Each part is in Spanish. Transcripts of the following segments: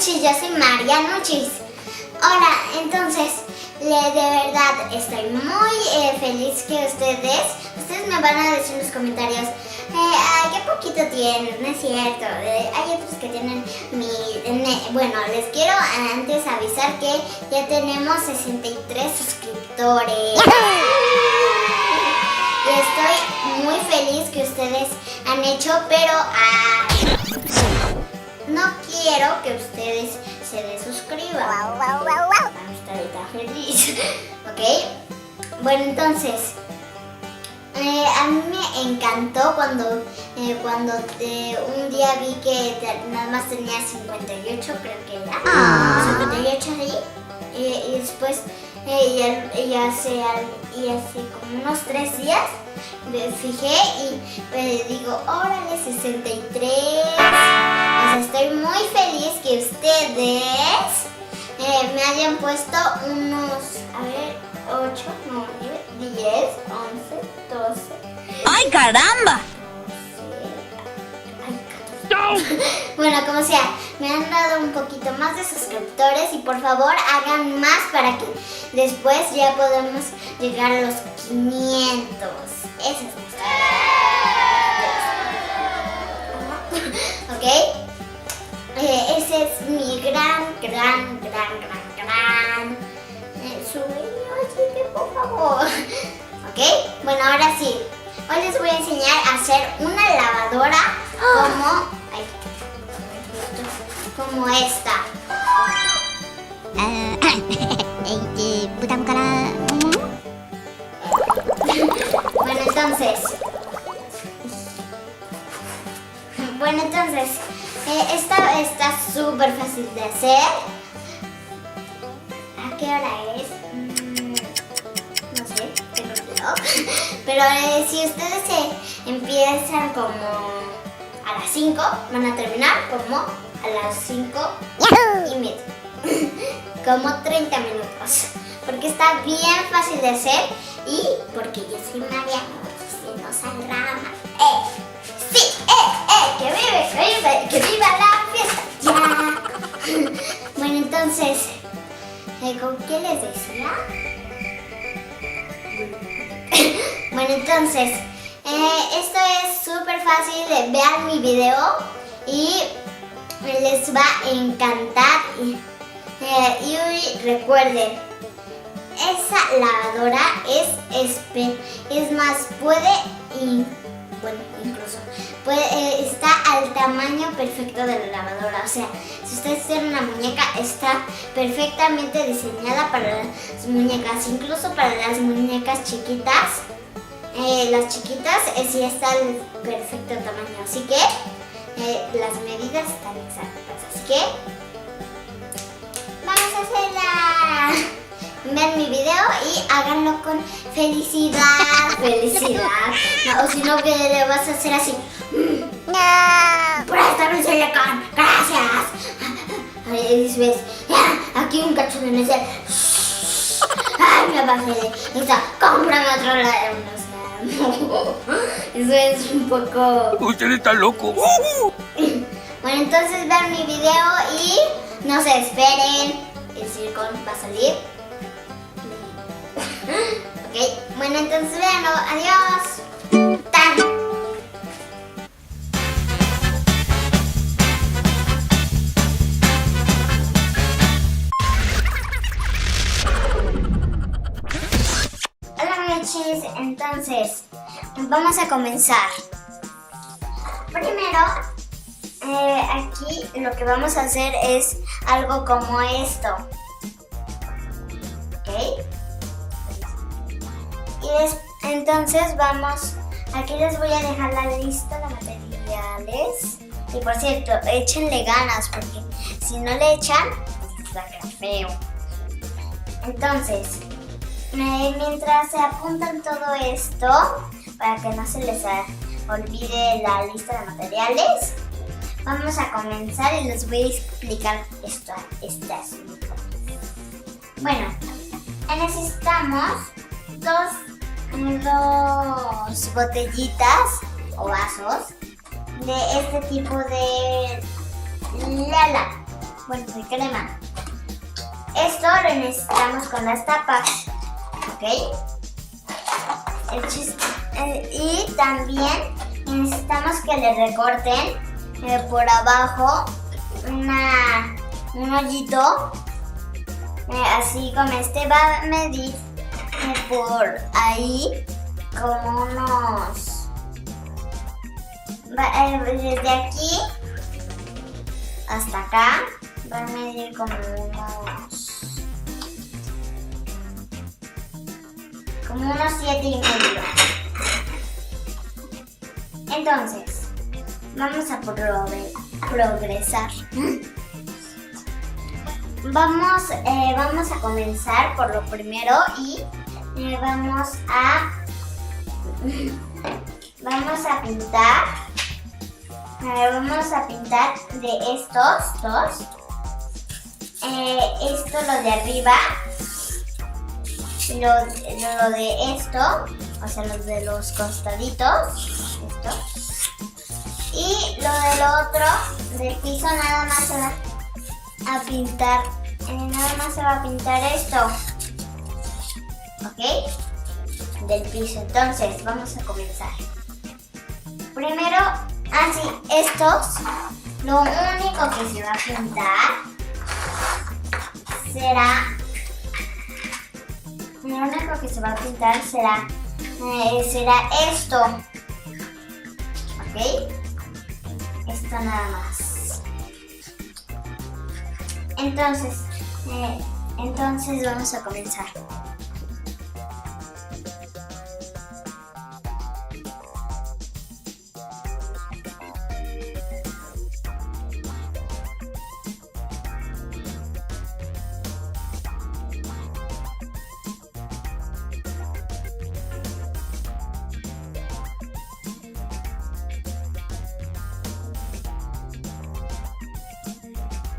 Nuchis, yo soy María Nuchis. Hola, entonces, de verdad estoy muy feliz que ustedes me van a decir en los comentarios, ¿qué poquito tienes? No es cierto, hay otros que tienen bueno, les quiero antes avisar que ya tenemos 63 suscriptores. Y estoy muy feliz que ustedes han hecho, pero no quiero que ustedes se desuscriban. Estoy tan feliz. ¿Ok? Bueno, entonces, a mí me encantó cuando un día vi que nada más tenía 58, creo que era. 58 ahí. Y después, y hace como unos 3 días, me fijé y digo, órale, 63. Pues estoy muy feliz que ustedes me hayan puesto unos, 8, 9, 10, 11, 12. ¡Ay, caramba! 14. Bueno, como sea, me han dado un poquito más de suscriptores y por favor hagan más para que después ya podamos llegar a los 500. Esa es nuestra meta. ¿Ok? Ese es mi gran sueño, así que por favor. ¿Ok? Bueno, ahora sí. Hoy les voy a enseñar a hacer una lavadora como esta. Bueno, entonces, esta está súper fácil de hacer. ¿A qué hora es? No sé, tengo cuidado. Pero si ustedes empiezan como a las 5, van a terminar como a las 5:30. Como 30 minutos. Porque está bien fácil de hacer y porque yo soy María Nuchis y no Salrama. ¡Sí! ¡Que viva la fiesta! ¡Ya! Bueno, entonces, ¿con qué les decía? Bueno, entonces, esto es súper fácil. Vean mi video y les va a encantar. Y recuerden, esa lavadora es más, está al tamaño perfecto de la lavadora. O sea, si ustedes tienen una muñeca, está perfectamente diseñada para las muñecas, incluso para las muñecas chiquitas. Las chiquitas sí está el perfecto tamaño, así que las medidas están exactas. Así que vamos a hacerla. Vean mi video y háganlo con felicidad. No, o si no, que le vas a hacer así. Por estar en Celecán, gracias. Ahí ves, aquí un cacho de nuez. Ay, me pasé. Está, cómprame otro lado. Eso es un poco. Usted está loco. Bueno, entonces vean mi video y no se esperen. El silicón va a salir. Ok, bueno, entonces véanlo. Adiós. ¡Tan! Hola, Nuchis. Entonces, vamos a comenzar. Primero, aquí lo que vamos a hacer es algo como esto. ¿Ok? Y entonces aquí les voy a dejar la lista de materiales. Y por cierto, échenle ganas porque si no le echan, va a quedar feo. Entonces, mientras se apuntan todo esto, para que no se les olvide la lista de materiales, vamos a comenzar y les voy a explicar estas. Bueno, necesitamos dos botellitas o vasos de este tipo de lala. bueno, de crema. Esto lo necesitamos con las tapas, ¿ok? Y también necesitamos que le recorten por abajo un hoyito, así como este va a medir por ahí como unos, desde aquí hasta acá va a medir como unos 7,5. Entonces, vamos a progresar. Vamos a comenzar por lo primero y vamos a pintar. Vamos a pintar de estos dos. Esto lo de arriba. Lo de esto, o sea, los de los costaditos, esto. Y lo del otro, del piso, nada más se va a pintar, esto, ¿ok? Del piso. Entonces, vamos a comenzar. Primero, estos, lo único que se va a pintar será esto, ¿ok? Esto nada más. Entonces vamos a comenzar.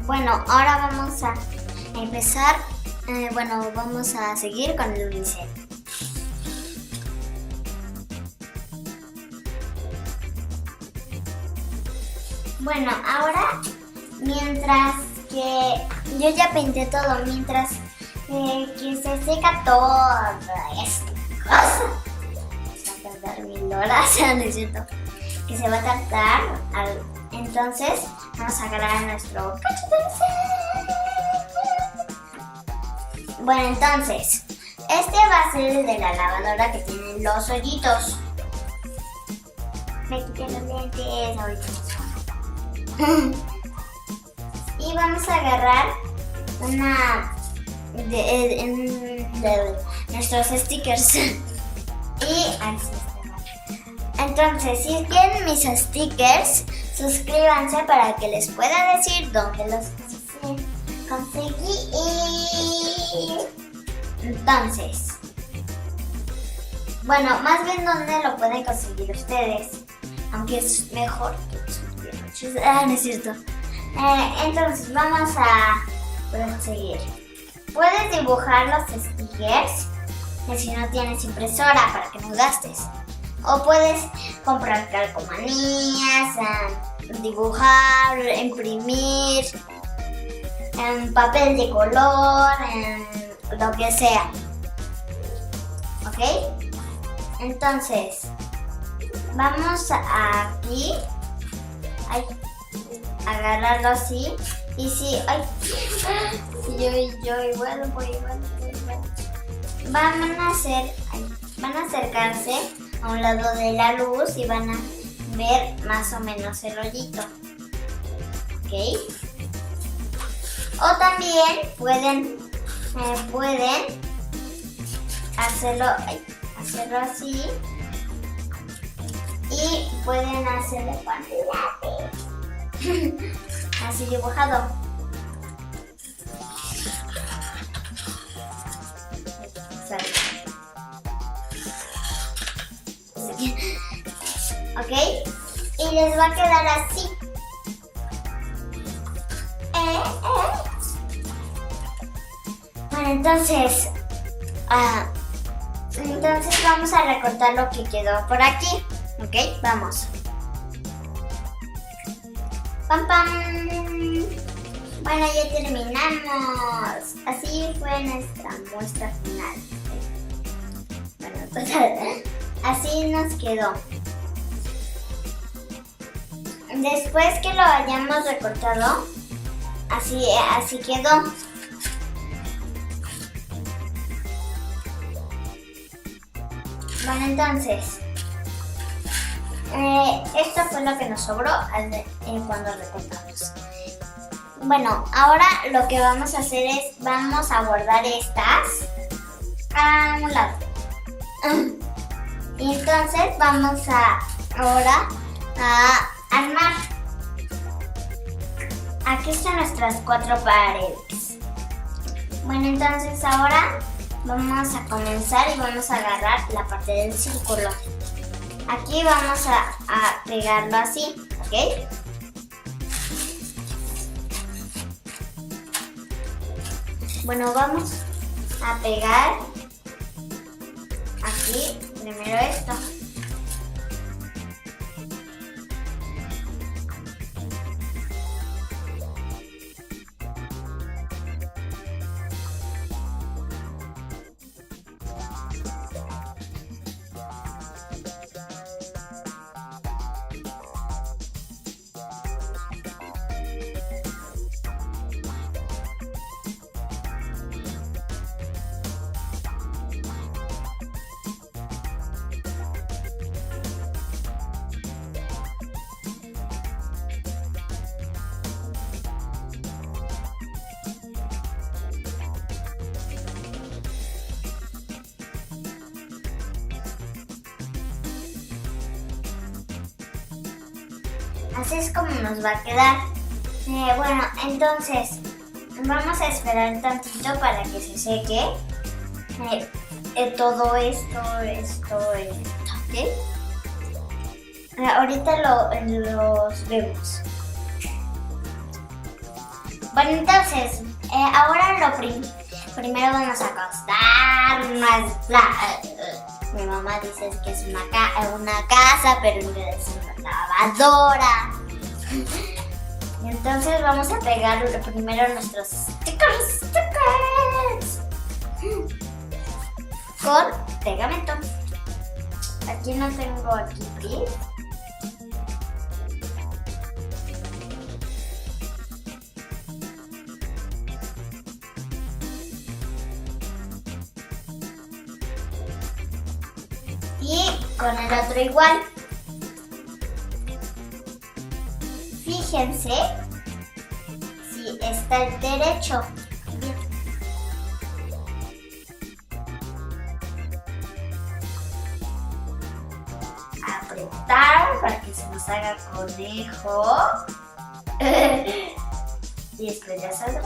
Bueno, ahora vamos a empezar, vamos a seguir con el unicel. Bueno, ahora, mientras que yo ya pinté todo, mientras que se seca toda esta cosa, se va a tardar 1000 horas, ¿no es cierto? Que se va a tardar, entonces vamos a agarrar nuestro cachito. Bueno, entonces, este va a ser el de la lavadora que tiene los hoyitos. Me quité los lentes ahorita. Y vamos a agarrar una de nuestros stickers. Y así. Entonces, si quieren mis stickers, suscríbanse para que les pueda decir dónde los conseguí. Entonces, bueno, más bien dónde lo pueden conseguir ustedes, aunque es mejor que suscriban. No es cierto. Entonces, vamos a proseguir. Puedes dibujar los stickers si no tienes impresora para que no gastes. O puedes comprar calcomanías, dibujar, imprimir, papel de color, lo que sea. ¿Ok? Entonces, vamos aquí a agarrarlo así. Y si yo igual voy. Van a acercarse a un lado de la luz y van a ver más o menos el hoyito. ¿Ok? O también pueden hacerlo así y pueden hacerlo con lápiz. Así dibujado. ¿Ok? Y les va a quedar así. Bueno, entonces vamos a recortar lo que quedó por aquí. ¿Ok? Vamos. Pam, pam. Bueno, ya terminamos. Así fue nuestra muestra final. Bueno, total, así nos quedó. Después que lo hayamos recortado, así quedó. Bueno, entonces, esto fue lo que nos sobró cuando recortamos. Bueno, ahora lo que vamos a hacer es, vamos a guardar estas a un lado. Y entonces vamos ahora a armar. Aquí están nuestras 4 paredes. Bueno, entonces ahora vamos a comenzar y vamos a agarrar la parte del círculo. Aquí vamos a pegarlo así, ¿ok? Bueno, vamos a pegar aquí primero esto. Así es como nos va a quedar. Bueno, entonces vamos a esperar tantito para que se seque todo esto, ¿ok? Ahorita los vemos. Bueno, entonces, ahora primero vamos a acostarnos. Mi mamá dice que es una casa, pero en realidad es una lavadora. Y entonces vamos a pegar primero nuestros stickers con pegamento. Aquí no tengo Pris. Y con el otro igual. Fíjense si está el derecho. Apretar para que se nos haga conejo. Y después ya saldrá.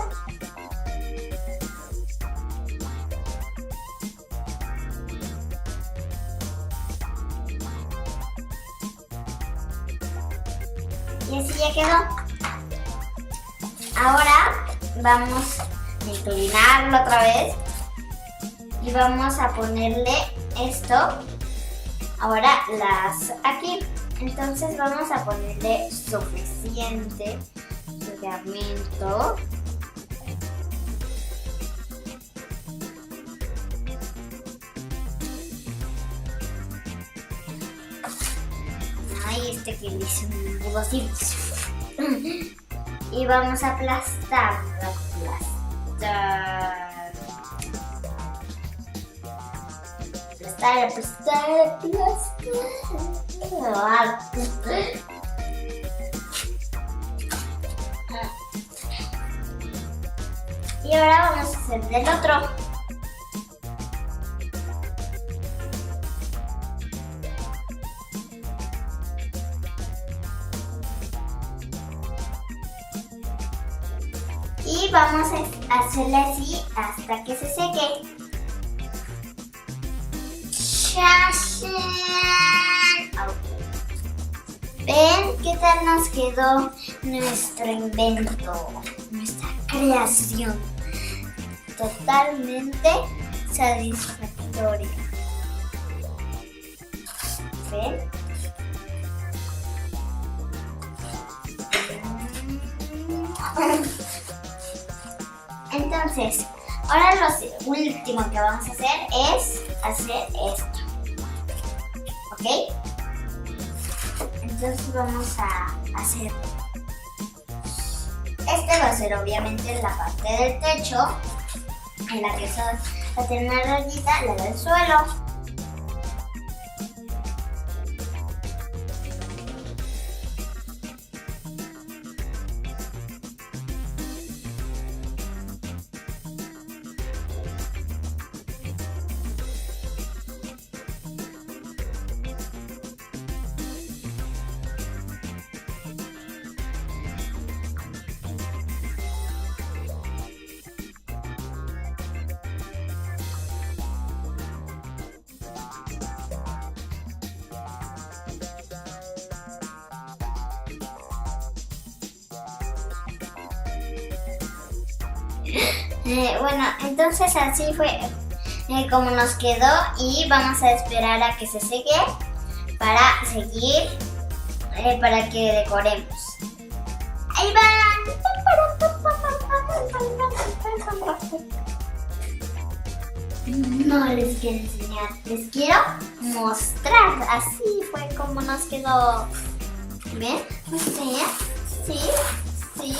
Y así ya quedó. Ahora vamos a inclinarlo otra vez y vamos a ponerle esto. Ahora aquí. Entonces vamos a ponerle suficiente pegamento. Ay, que le hice un nudo así. Y vamos a aplastar. Y ahora vamos a hacer del otro. Y vamos a hacerle así hasta que se seque. ¿Ven qué tal nos quedó nuestro invento? Nuestra creación. Totalmente satisfactoria. ¿Ven? Entonces, ahora lo último que vamos a hacer es hacer esto. ¿Ok? Entonces vamos a hacer. Este va a ser obviamente la parte del techo, en la que va a tener una rayita, la del suelo. Bueno, entonces así fue como nos quedó y vamos a esperar a que se seque para seguir, para que decoremos. Ahí van. No les quiero enseñar, les quiero mostrar. Así fue como nos quedó. ¿Ven? ¿Ustedes? Sí, sí,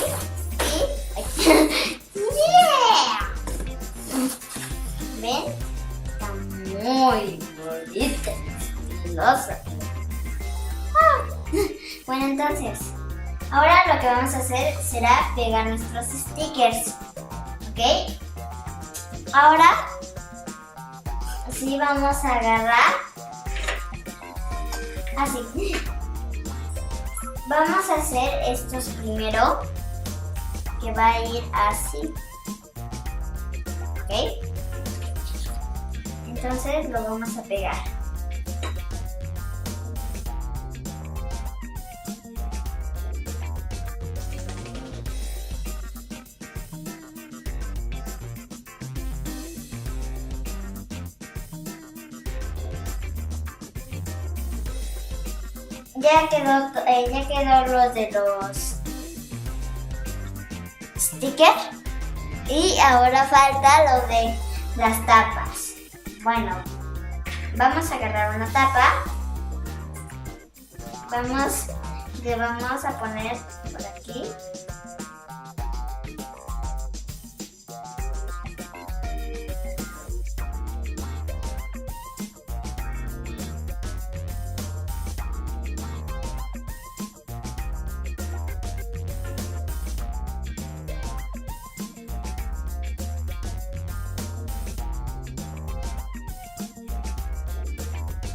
sí. ¡Yeah! ¿Ven? Está muy bonita, estilosa. Bueno, entonces, ahora lo que vamos a hacer será pegar nuestros stickers. ¿Ok? Ahora, sí vamos a agarrar así. Vamos a hacer estos primero, que va a ir así. ¿Ok? Entonces lo vamos a pegar. Ya quedó lo de los stickers y ahora falta lo de las tapas. Bueno, vamos a agarrar una tapa, le vamos a poner por aquí.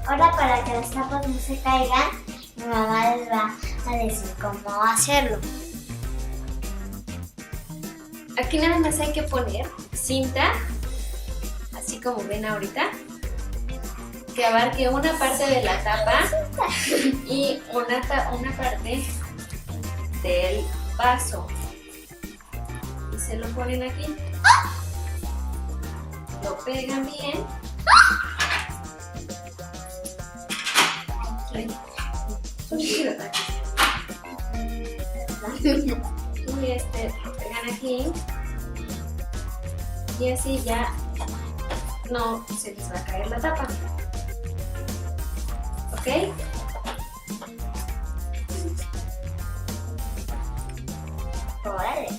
Ahora, para que las tapas no se caigan, mi mamá les va a decir cómo hacerlo. Aquí nada más hay que poner cinta, así como ven ahorita, que abarque una parte de la tapa y una parte del vaso. Y se lo ponen aquí. Lo pegan bien. Y lo pegan aquí y así ya no se les va a caer la tapa. ¿Ok? Órale.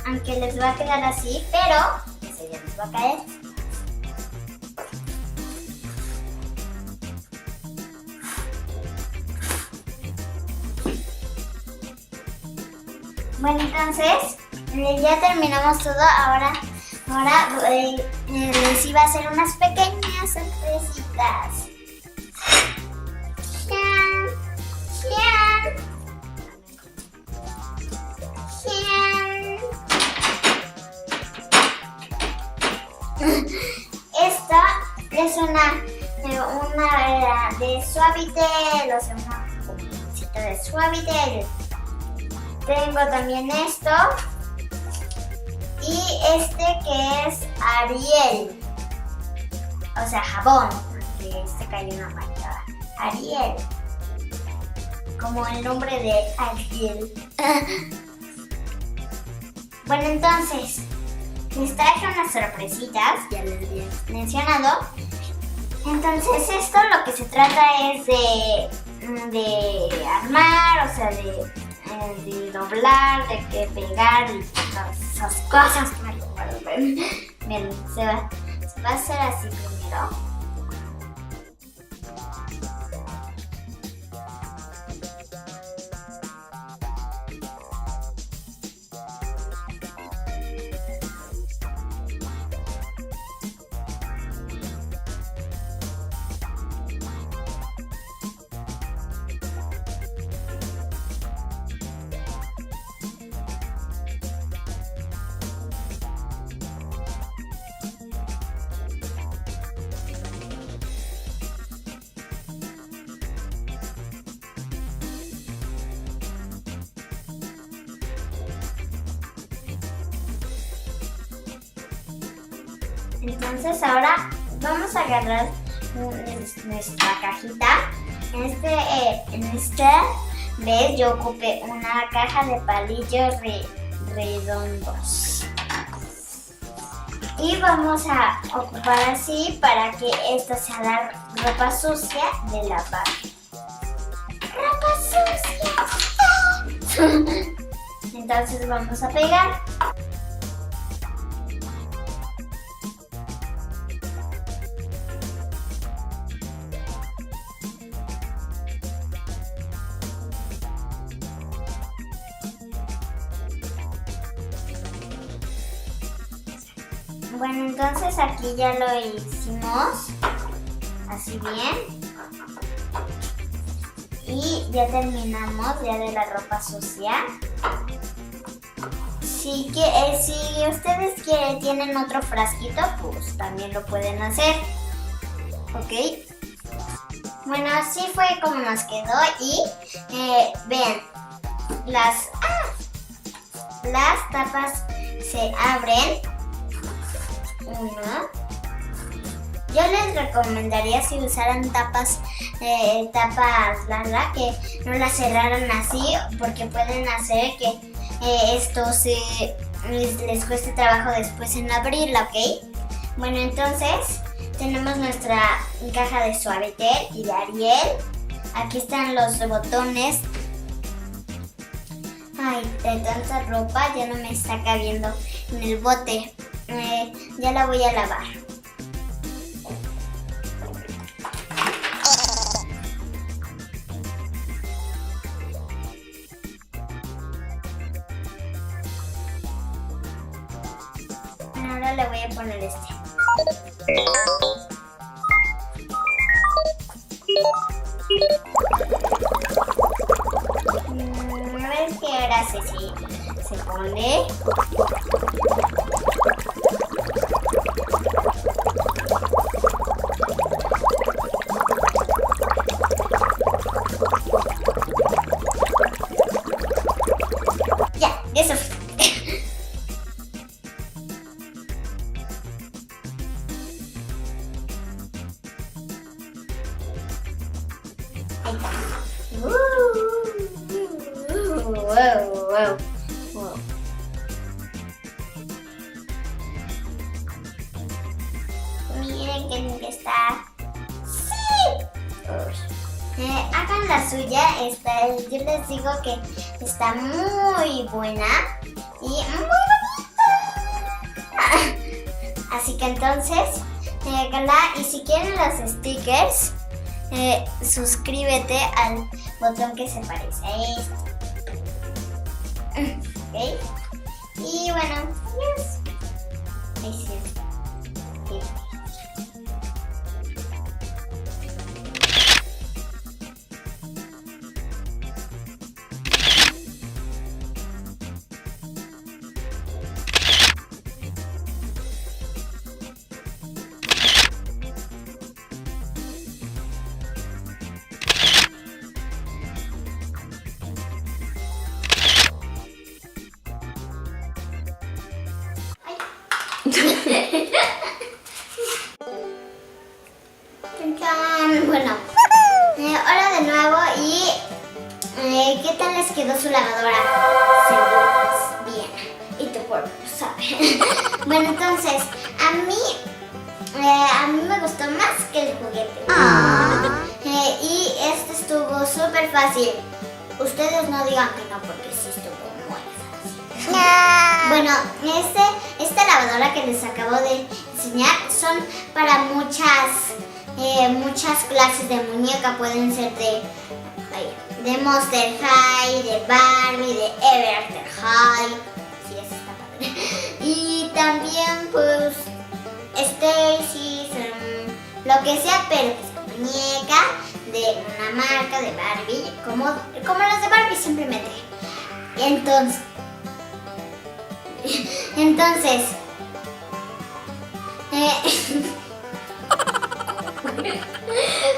Aunque les va a quedar así, pero ese ya les va a caer. Bueno, entonces ya terminamos todo. Ahora les iba a hacer unas pequeñas sorpresitas. ¡Jan! ¡Jan! ¡Jan! Esta es una de Suavitel, o sea, una bolsita de Suavitel. Tengo también esto y este que es Ariel, o sea, jabón, porque este cayó una mancha. Ariel, como el nombre de Ariel. Bueno, entonces, les traje unas sorpresitas, ya les había mencionado. Entonces, esto lo que se trata es de armar, o sea, de doblar, de que pegar y todas esas cosas que me recuerdo. Miren, se va a hacer así primero. Entonces ahora vamos a agarrar nuestra cajita. En esta vez yo ocupé una caja de palillos redondos. Y vamos a ocupar así para que esta sea la ropa sucia de lavar. ¡Ropa sucia! Entonces vamos a pegar. Bueno, entonces aquí ya lo hicimos así bien y ya terminamos ya de la ropa sucia. Si ustedes tienen otro frasquito, pues también lo pueden hacer, ¿ok? Bueno, así fue como nos quedó y vean, las tapas se abren. Yo les recomendaría si usaran tapas largas que no las cerraran así porque pueden hacer que esto les cueste trabajo después en abrirla, ¿ok? Bueno, entonces tenemos nuestra caja de Suavitel y de Ariel. Aquí están los botones. Ay, de tanta ropa ya no me está cabiendo en el bote. Ya la voy a lavar. Ahora le voy a poner este. A ver qué ahora se pone. Ya, eso fue. Ahí está. Wow. Miren qué limpia está. ¡Sí! Hagan la suya. Yo les digo que está muy buena y muy bonita. Así que entonces, háganla. Y si quieren los stickers, suscríbete al botón que se parece a esto. ¿Ok? Y bueno, adiós. Ahí sí. Bueno, hola de nuevo y ¿qué tal les quedó su lavadora? Seguros, bien. ¿Y tu por por no saber. Bueno, entonces, a mí me gustó más que el juguete. Y este estuvo súper fácil. Ustedes no digan que no, porque sí estuvo muy fácil. Bueno, esta lavadora que les acabo de enseñar son para muchas clases de muñeca. Pueden ser de Monster High, de Barbie, de Ever After High. Sí, esa está padre. Y también, pues, Stacy, lo que sea, pero que sea muñeca de una marca de Barbie, como las de Barbie simplemente. Entonces,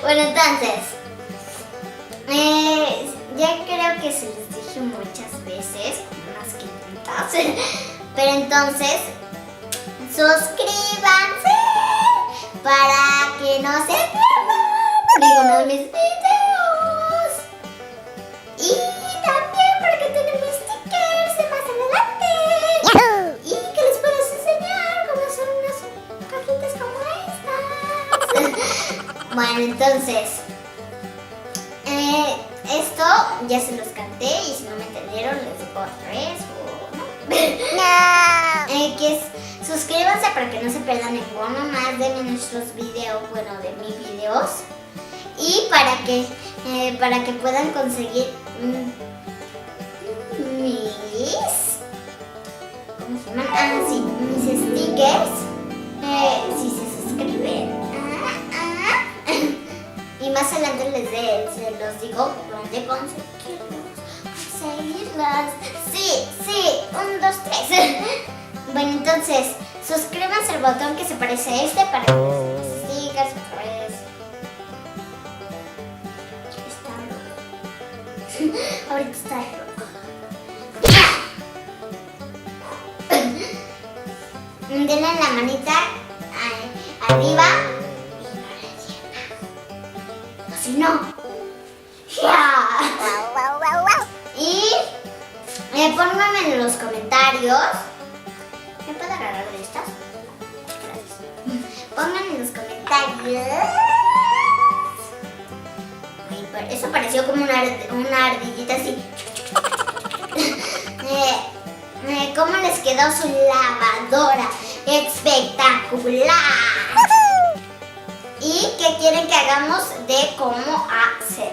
bueno, entonces, ya creo que se les dije muchas veces, como unas 500, pero entonces, suscríbanse para que no se pierdan ninguno de mis videos. Y también porque tenemos stickers de más adelante. Y que les puedo enseñar cómo hacer unas cajitas como estas. Bueno, entonces, esto ya se los canté y si no me entendieron les digo otra vez o no. Suscríbanse para que no se pierdan ninguno más de nuestros videos, bueno, de mis videos. Y para que puedan conseguir ¿cómo se llaman? Sí, mis stickers. Si se suscriben. Y más adelante se los digo dónde conseguirlas. Sí, 1, 2, 3. Bueno, entonces, suscríbanse al botón que se parece a este para que los stickers otra vez. Está loco. Ahorita está loco. Denle la manita arriba. Si no. Y pónganme en los comentarios. ¿Me puedo agarrar de estas? Gracias. Pongan en los comentarios. Ay, eso pareció como una ardillita así. ¿Cómo les quedó su lavadora? ¡Espectacular! ¿Y qué quieren que hagamos de cómo hacer?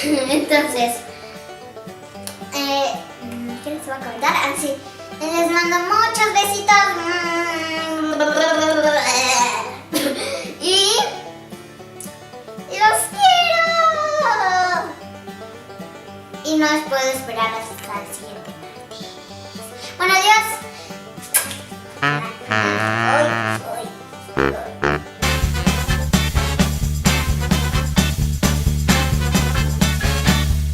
Entonces, ¿qué les va a comentar? Sí, les mando muchos besitos. Y los quiero. Y no les puedo esperar hasta el siguiente martes. Bueno, adiós.